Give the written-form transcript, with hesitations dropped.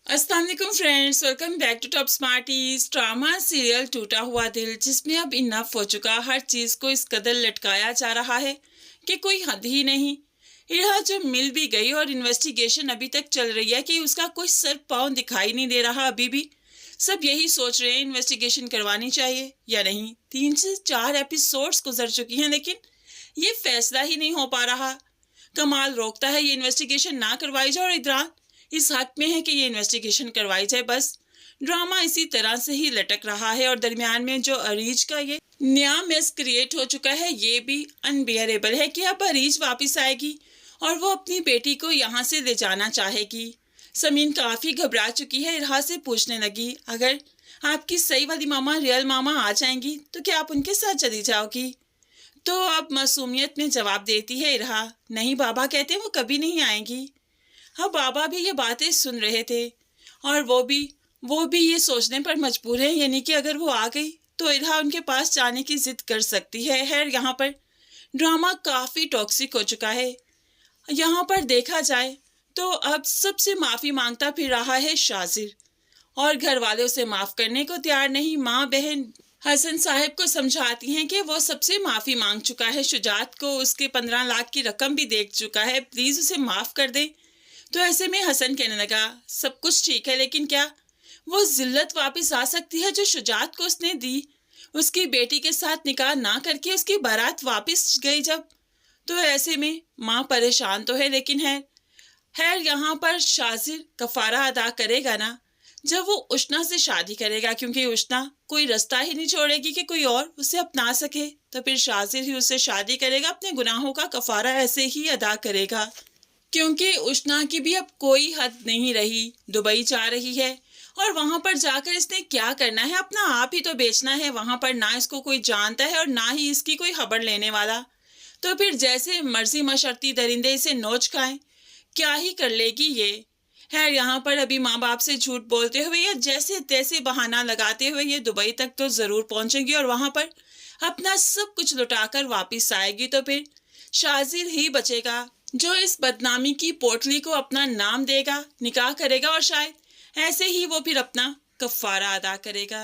अस्सलाम वालेकुम friends, welcome back to Top Smarties. Drama serial टूटा हुआ दिल, जिसमें अब इनफ हो चुका, हर चीज को इस कदर लटकाया जा रहा है कि कोई हद ही नहीं। इरा जो मिल भी गई और इन्वेस्टिगेशन अभी तक चल रही है कि उसका कोई सर पाँव दिखाई नहीं दे रहा। अभी भी सब यही सोच रहे हैं इन्वेस्टिगेशन करवानी चाहिए या नहीं। 3 से 4 एपिसोड्स गुजर चुकी हैं, लेकिन ये फैसला ही नहीं हो पा रहा। कमाल रोकता है ये इन्वेस्टिगेशन ना करवाई जाए, और इदरान इस हक में है कि ये इन्वेस्टिगेशन करवाई जाए। बस ड्रामा इसी तरह से ही लटक रहा है, और दरमियान में जो अरीज का ये नया मेस क्रिएट हो चुका है, ये भी अनबियरेबल है कि अब अरीज वापस आएगी और वो अपनी बेटी को यहाँ से ले जाना चाहेगी। समीन काफी घबरा चुकी है, इरहा से पूछने लगी, अगर आपकी सही वाली मामा रियल मामा आ जाएंगी तो क्या आप उनके साथ चली जाओगी? तो अब मासूमियत में जवाब देती है इरहा, नहीं, बाबा कहते हैं वो कभी नहीं आएंगी। हाँ, बाबा भी ये बातें सुन रहे थे, और वो भी ये सोचने पर मजबूर है, यानी कि अगर वो आ गई तो इरहा उनके पास जाने की जिद कर सकती है। खैर, यहाँ पर ड्रामा काफी टॉक्सिक हो चुका है। यहाँ पर देखा जाए तो अब सबसे माफी मांगता फिर रहा है शाजिर, और घर वाले उसे माफ करने को तैयार नहीं। माँ बहन हसन साहब को समझाती हैं कि वो सबसे माफी मांग चुका है, शुजात को उसके 15 लाख की रकम भी दे चुका है, प्लीज उसे माफ कर दे। तो ऐसे में हसन कहने लगा, सब कुछ ठीक है, लेकिन क्या वो जिल्लत वापस आ सकती है जो शुजात को उसने दी? उसकी बेटी के साथ निकाह ना करके उसकी बारात वापस गई जब। तो ऐसे में माँ परेशान तो है, लेकिन है खैर, यहाँ पर शाजिर कफारा अदा करेगा ना, जब वो उष्णा से शादी करेगा, क्योंकि उष्णा कोई रास्ता ही नहीं छोड़ेगी कि कोई और उसे अपना सके। तो फिर शाजिर ही उससे शादी करेगा, अपने गुनाहों का कफारा ऐसे ही अदा करेगा, क्योंकि उष्णा की भी अब कोई हद नहीं रही। दुबई जा रही है, और वहां पर जाकर इसने क्या करना है, अपना आप ही तो बेचना है। वहां पर ना इसको कोई जानता है और ना ही इसकी कोई खबर लेने वाला। तो फिर जैसे मर्जी मशर्ती दरिंदे इसे नोच खाएं, क्या ही कर लेगी ये। खैर, यहाँ पर अभी माँ बाप से झूठ बोलते हुए या जैसे तैसे बहाना लगाते हुए ये दुबई तक तो जरूर पहुंचेगी, और वहां पर अपना सब कुछ लुटाकर वापिस आएगी। तो फिर शाजिर ही बचेगा जो इस बदनामी की पोटली को अपना नाम देगा, निकाह करेगा, और शायद ऐसे ही वो फिर अपना कफारा अदा करेगा।